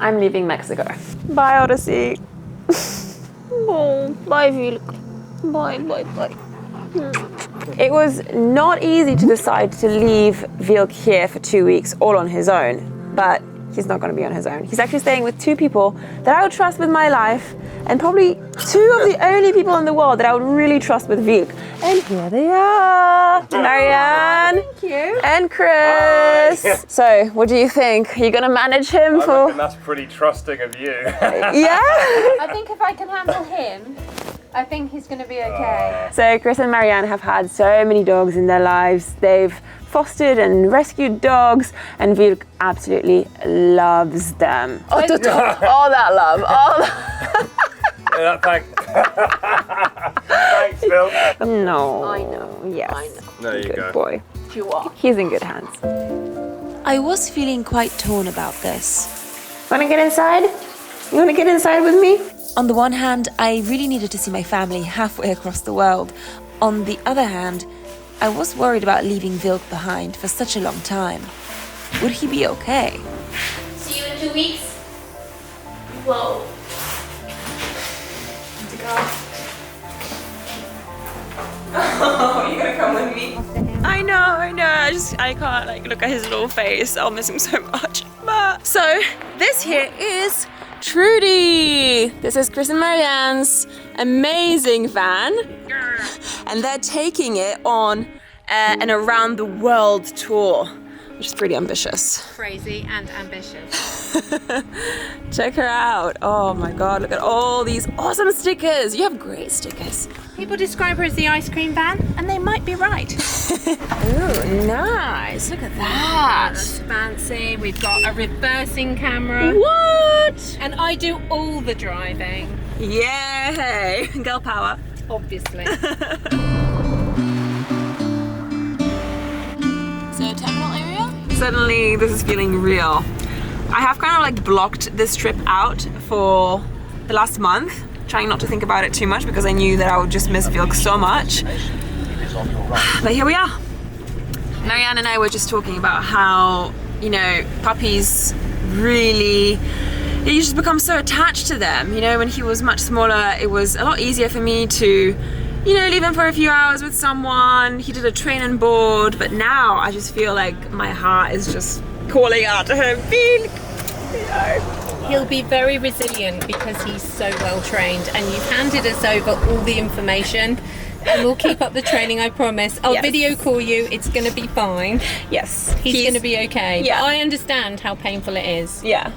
I'm leaving Mexico. Bye, Odyssey. Oh, bye, Vilk. Bye, bye, bye. It was not easy to decide to leave Vilk here for 2 weeks all on his own, but he's not going to be on his own. He's actually staying with 2 people that I would trust with my life, and probably 2 of the only people in the world that I would really trust with Vilk. And here they are, Marianne. Thank you. And Chris. Hi. So, what do you think? Are you going to manage him I for... reckon that's pretty trusting of you. Yeah? I think if I can handle him, I think he's going to be okay. So Chris and Marianne have had so many dogs in their lives. They've fostered and rescued dogs, and Vilk absolutely loves them. All that love. All that. Yeah, thanks, Phil. No. I know. Yes. I know. There you Good go. boy. You are. He's in good hands. I was feeling quite torn about this. Wanna get inside? You wanna get inside with me? On the one hand, I really needed to see my family halfway across the world. On the other hand, I was worried about leaving Vilk behind for such a long time. Would he be okay? See you in 2 weeks. Whoa. Oh, you're gonna come with me? I know. I can't like look at his little face. I'll miss him so much. But so this here is Trudy. This is Chris and Marianne's amazing van, and they're taking it on an around the world tour, which is pretty ambitious. Crazy and ambitious. Check her out. Oh my God, look at all these awesome stickers. You have great stickers. People describe her as the ice cream van, and they might be right. Ooh, nice. Look at that. That's fancy. We've got a reversing camera. What? And I do all the driving, Yay! Girl power. obviously. So terminal area? Suddenly this is feeling real. I have kind of like blocked this trip out for the last month, trying not to think about it too much because I knew that I would just miss Vilk so much. But here we are. Marianne and I were just talking about how, you know, puppies really, you just become so attached to them. You know, when he was much smaller, it was a lot easier for me to, you know, leave him for a few hours with someone. He did a train and board, but now I just feel like my heart is just calling out to him. Vilk! You know. He'll be very resilient because he's so well trained, and you've handed us over all the information, and we'll keep up the training, I promise. I'll Yes. video call you, it's going to be fine. Yes. He's going to be okay. Yeah. But I understand how painful it is. Yeah.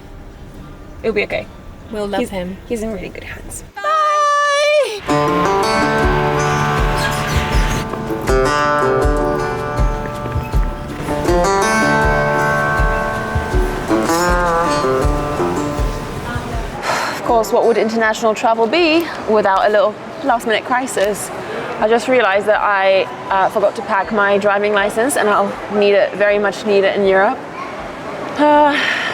It'll be okay. We'll love him. He's in really good hands. Bye! Of course, what would international travel be without a little last-minute crisis? I just realized that I forgot to pack my driving license, and I'll need it, very much need it in Europe.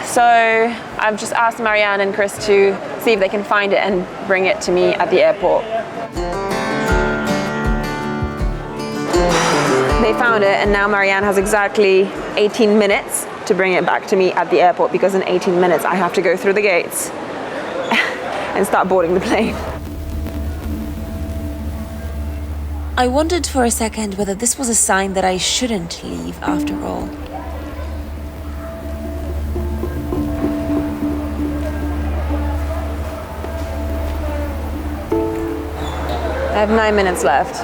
So I've just asked Marianne and Chris to see if they can find it and bring it to me at the airport. They found it, and now Marianne has exactly 18 minutes to bring it back to me at the airport, because in 18 minutes I have to go through the gates and start boarding the plane. I wondered for a second whether this was a sign that I shouldn't leave after all. I have 9 minutes left.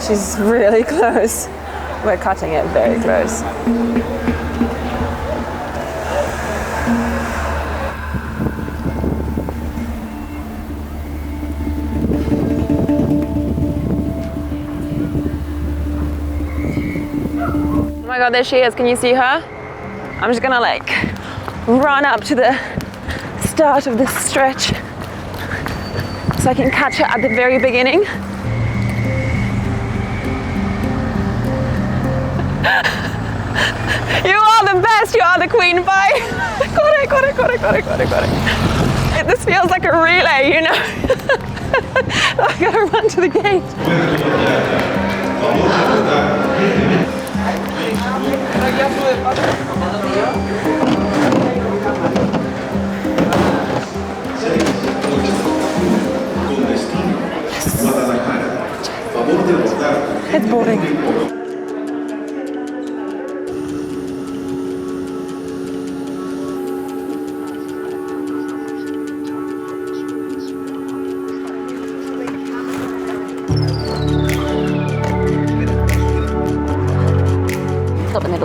She's really close. We're cutting it very close. Oh my God, there she is. Can you see her? I'm just gonna like run up to the start of this stretch so I can catch her at the very beginning. You are the best, you are the queen, bye. Got it. This feels like a relay, you know. I gotta run to the gate.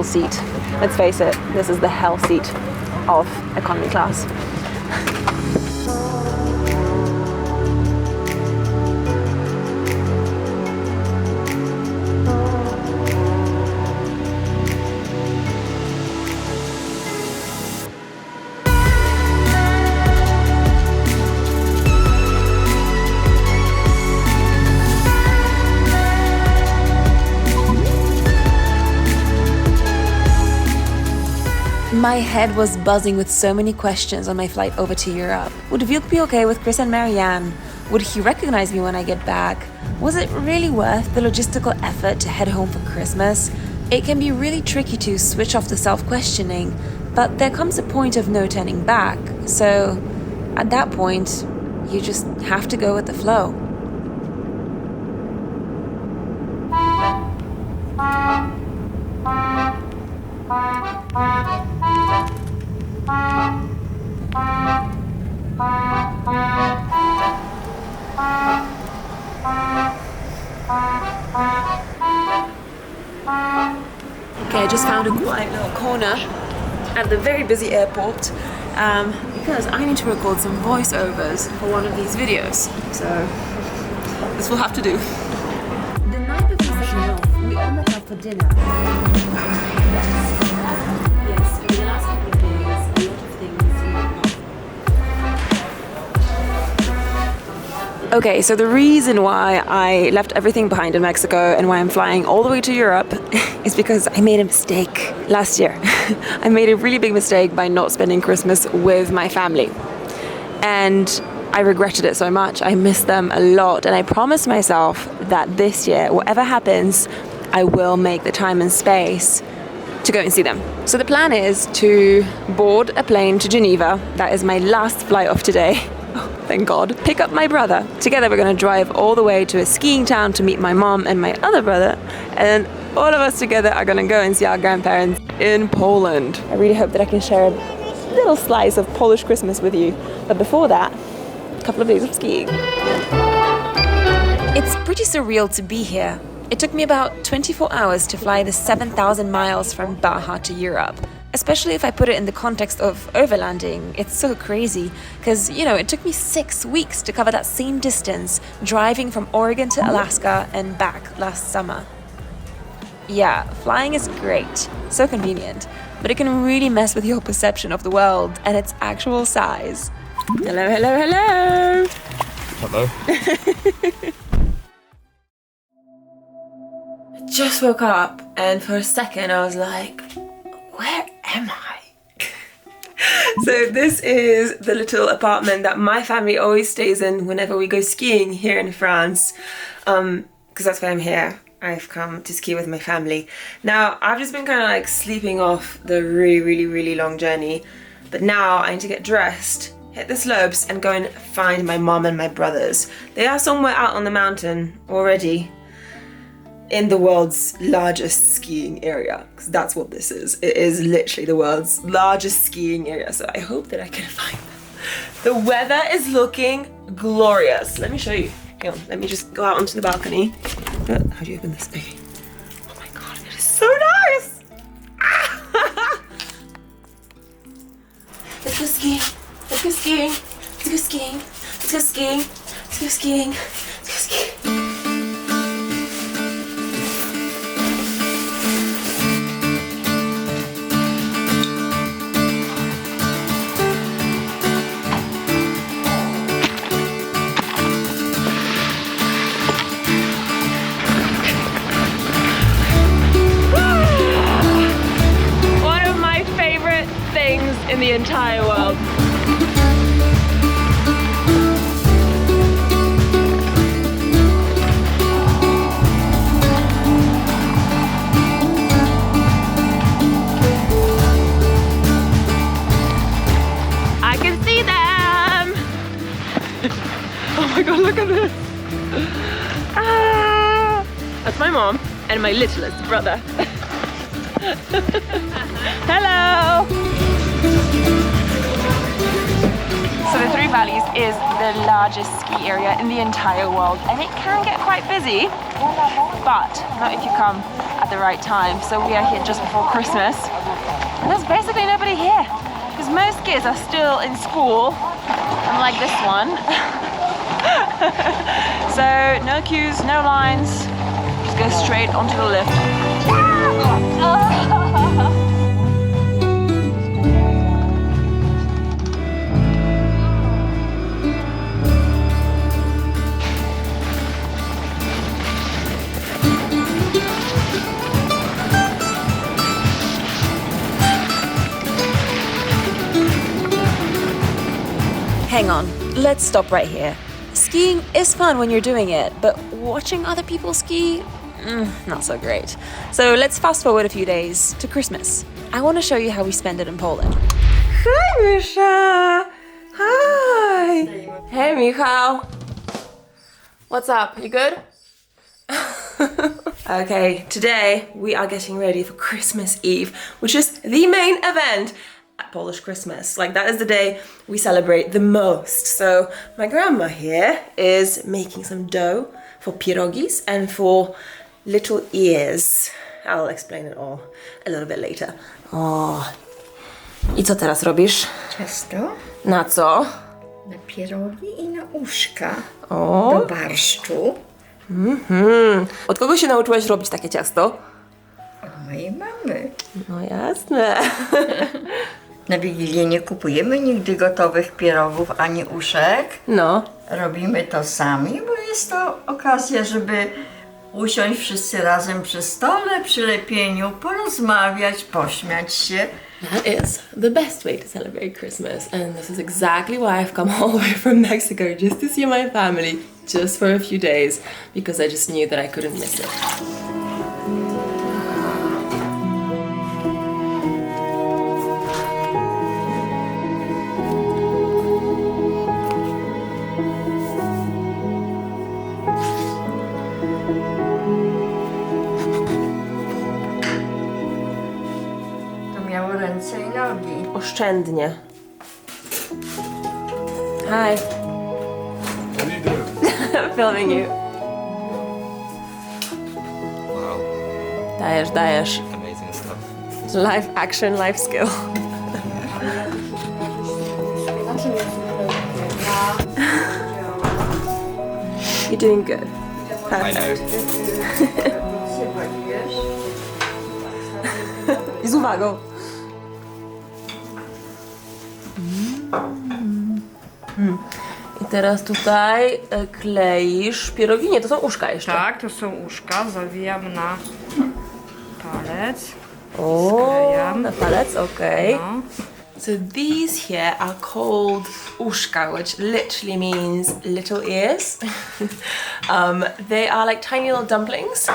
seat. Let's face it, this is the hell seat of economy class. My head was buzzing with so many questions on my flight over to Europe. Would Wilk be okay with Chris and Marianne? Would he recognize me when I get back? Was it really worth the logistical effort to head home for Christmas? It can be really tricky to switch off the self-questioning, but there comes a point of no turning back. So, at that point, you just have to go with the flow. Okay, I just found a quiet little corner at the very busy airport because I need to record some voiceovers for one of these videos. So this will have to do. The night before setting off, we all met up for dinner. Yes, over the last couple of days, a lot of things Okay, so the reason why I left everything behind in Mexico and why I'm flying all the way to Europe is because I made a mistake last year. I made a really big mistake by not spending Christmas with my family. And I regretted it so much. I missed them a lot. And I promised myself that this year, whatever happens, I will make the time and space to go and see them. So the plan is to board a plane to Geneva. That is my last flight of today. Thank God. Pick up my brother. Together we're going to drive all the way to a skiing town to meet my mom and my other brother. And all of us together are going to go and see our grandparents in Poland. I really hope that I can share a little slice of Polish Christmas with you. But before that, a couple of days of skiing. It's pretty surreal to be here. It took me about 24 hours to fly the 7,000 miles from Baja to Europe. Especially if I put it in the context of overlanding, it's so crazy. Because, it took me 6 weeks to cover that same distance, driving from Oregon to Alaska and back last summer. Yeah, flying is great, so convenient, but it can really mess with your perception of the world and its actual size. Hello, hello, hello! Hello. I just woke up and for a second I was like, where am I? So this is the little apartment that my family always stays in whenever we go skiing here in France, because that's why I'm here. I've come to ski with my family. Now, I've just been kind of like sleeping off the really long journey, but now I need to get dressed, hit the slopes and go and find my mom and my brothers. They are somewhere out on the mountain already, in the world's largest skiing area, because that's what this is. It is literally the world's largest skiing area, so I hope that I can find them. The weather is looking glorious. Let me show you. Hang on, let me just go out onto the balcony. How do you open this? Okay. Oh my god, it is so nice! Let's go skiing. Let's go skiing. Let's go skiing. Let's go skiing. Let's go skiing. Let's go skiing. In the entire world. I can see them! Oh my god, look at this! Ah! That's my mom and my littlest brother. Hello! So the Three Valleys is the the largest ski area in the entire world, and it can get quite busy, but not if you come at the right time. So we are here just before Christmas, and there's basically nobody here, because most kids are still in school, unlike this one. So no queues, no lines, just go straight onto the lift. Hang on, let's stop right here. Skiing is fun when you're doing it, but watching other people ski, not so great. So let's fast forward a few days to Christmas. I want to show you how we spend it in Poland. Hi, Misha. Hi. Hey, Michał. What's up? You good? Okay, today we are getting ready for Christmas Eve, which is the main event at Polish Christmas. Like, that is the day we celebrate the most. So my grandma here is making some dough for pierogis and for little ears. I'll explain it all a little bit later. O. I co teraz robisz? Ciasto Na co? na pierogi i na uszka O. do barszczu Od kogo się nauczyłaś robić takie ciasto? od mojej mamy. No jasne. Na Wigilię nie kupujemy nigdy gotowych pierogów ani uszek. No. Robimy to sami, bo jest to okazja, żeby usiąść wszyscy razem przy stole, przy lepieniu, porozmawiać, pośmiać się. That is the best way to celebrate Christmas, and this is exactly why I've come all the way from Mexico just to see my family, just for a few days, because I just knew that I couldn't miss it. To miało ręce i nogi. Oszczędnie. Hi. What are you doing? I'm filming you. Wow, Dajesz. amazing stuff. Live action, live skill. You're doing good. I know. I z uwagą. I teraz tutaj kleisz pierogi. Nie, to są uszka jeszcze. Tak, to są uszka, zawijam na palec. O, Sklejam. na palec, okej. No. So these here are called uszka, which literally means little ears. They are like tiny little dumplings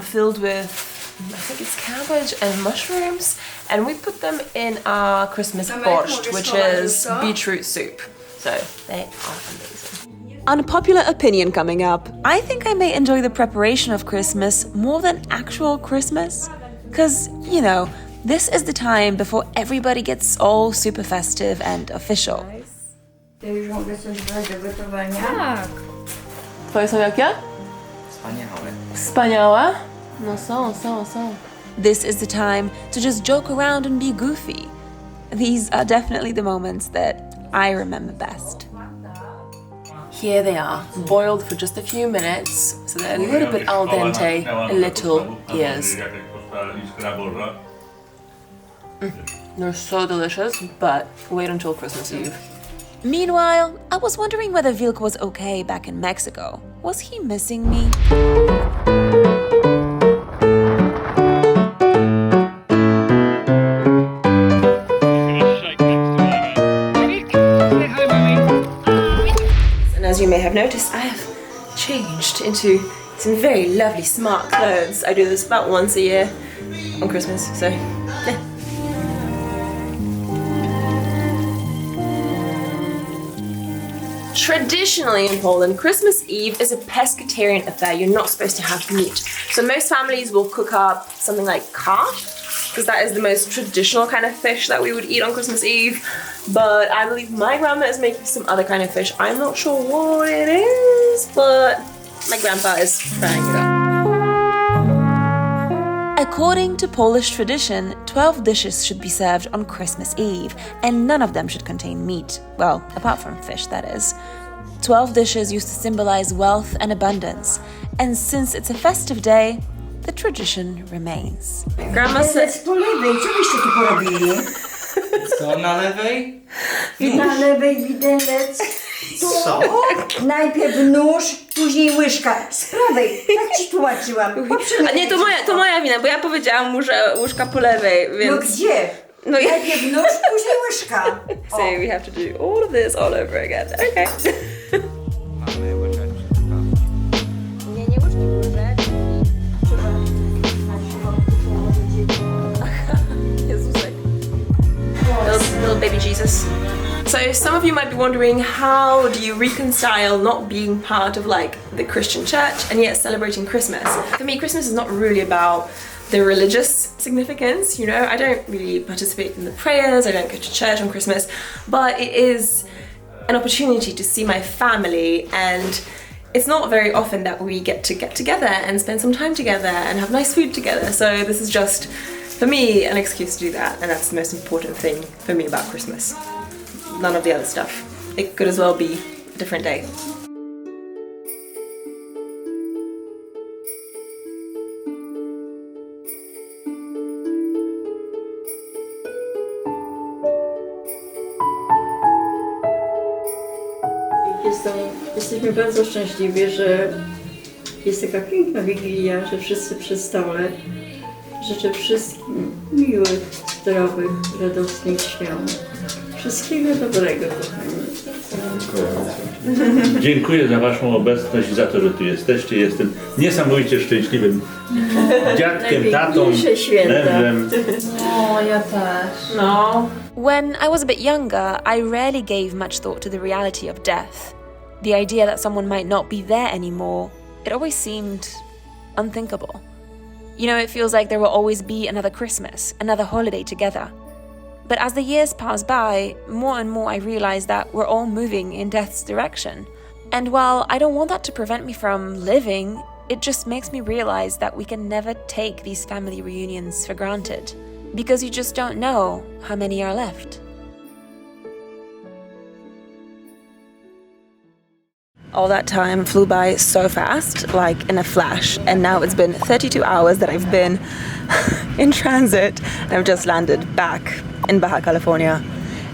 filled with, I think it's cabbage and mushrooms, and we put them in our Christmas borscht, which is beetroot soup. So they are amazing. Unpopular opinion coming up. I think I may enjoy the preparation of Christmas more than actual Christmas. Because, you know, this is the time before everybody gets all super festive and official. Ja już mogę coś brać do gotowania? Tak. Twoje są jakie? Wspaniałe. Wspaniałe? No są. This is the time to just joke around and be goofy. These are definitely the moments that I remember best. Here they are, boiled for just a few minutes, so they're a little bit al dente, little ears. They're so delicious, but wait until Christmas Eve. Meanwhile, I was wondering whether Vilk was okay back in Mexico. Was he missing me? And as you may have noticed, I have changed into some very lovely smart clothes. I do this about once a year on Christmas, so yeah. Traditionally in Poland, Christmas Eve is a pescatarian affair. You're not supposed to have meat. So most families will cook up something like calf because that is the most traditional kind of fish that we would eat on Christmas Eve. But I believe my grandma is making some other kind of fish. I'm not sure what it is, but my grandpa is frying it up. According to Polish tradition, 12 dishes should be served on Christmas Eve, and none of them should contain meat. Well, apart from fish, that is. 12 dishes used to symbolize wealth and abundance, and since it's a festive day, the tradition remains. Grandma said... Po lewej, co byście tu porobili? Co na lewej? Na lewej widelec. Co? Najpierw nóż, później łyżka. Z prawej, tak ci tłumaczyłam. A nie, to moja wina, bo ja powiedziałam mu, że łyżka po lewej, więc... No gdzie? No ja... Najpierw nóż, później łyżka. So we have to do all of this all over again. Okay. Mamy łyżeczkę. Nie łyżki łyżeczki. Little baby Jesus. So some of you might be wondering, how do you reconcile not being part of like the Christian church and yet celebrating Christmas? For me, Christmas is not really about the religious significance, you know. I don't really participate in the prayers, I don't go to church on Christmas, but it is an opportunity to see my family, and it's not very often that we get together and spend some time together and have nice food together. So this is just, for me, an excuse to do that, and that's the most important thing for me about Christmas. None of the other stuff. It could as well be a different day. Jesteśmy bardzo szczęśliwi, że jest taka piękna Wigilia, że wszyscy przy stole. Życzę wszystkim miłych, zdrowych, radosnych świąt. Wszystkiego dobrego, kochani. Dziękuję za Waszą obecność i za to, że tu jesteście. Jestem niesamowicie szczęśliwym dziadkiem, tatą, mężem. O, ja też. No. When I was a bit younger, I rarely gave much thought to the reality of death. The idea that someone might not be there anymore, it always seemed unthinkable. You know, it feels like there will always be another Christmas, another holiday together. But as the years pass by, more and more I realize that we're all moving in death's direction. And while I don't want that to prevent me from living, it just makes me realize that we can never take these family reunions for granted, because you just don't know how many are left. All that time flew by so fast, like in a flash, and now it's been 32 hours that I've been in transit, and I've just landed back in Baja California.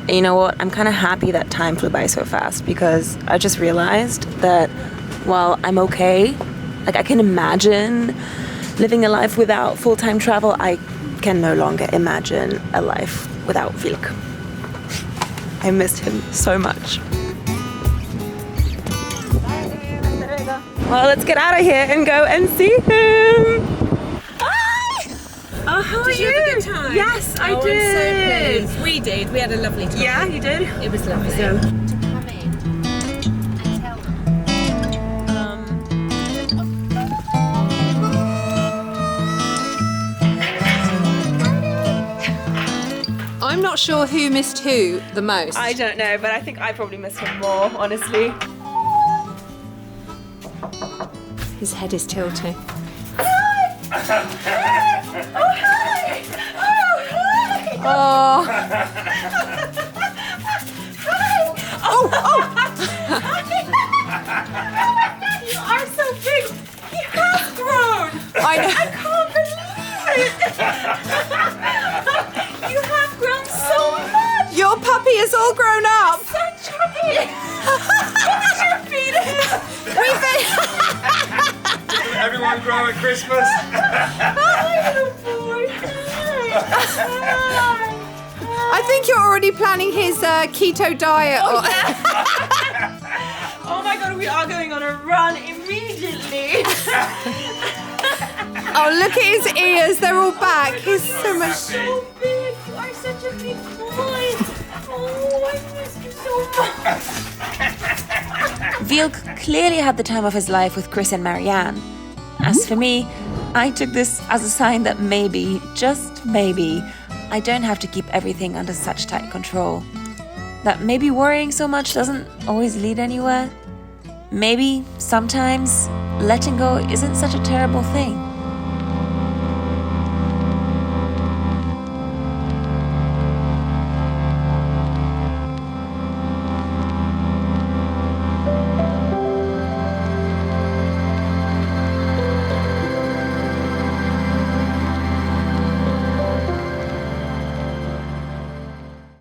And you know what? I'm kind of happy that time flew by so fast, because I just realized that while I'm okay, like I can imagine living a life without full-time travel, I can no longer imagine a life without Wilk. I missed him so much. Well, let's get out of here and go and see him. Hi! Oh, how are you? Did you have a good time? Yes, I Oh, did. I'm so pleased. We did. We had a lovely time. Yeah, you did? It was lovely. Come in and tell them. I'm not sure who missed who the most. I don't know, but I think I probably missed him more, honestly. His head is tilting. Oh. You are so big. He has grown. I know. I can't believe it. You have grown so much. Your puppy is all grown up. So chubby. What did you feed him? We've been... Everyone grow at Christmas. Hi, little boy. Hi. I think you're already planning his keto diet. Oh my god, we are going on a run immediately. Oh, look at his ears. They're all back. He's so much... So big. You are such a big boy. Oh, I miss you so much. Wilk clearly had the time of his life with Chris and Marianne. As for me, I took this as a sign that maybe, just maybe, I don't have to keep everything under such tight control. That maybe worrying so much doesn't always lead anywhere. Maybe, sometimes, letting go isn't such a terrible thing.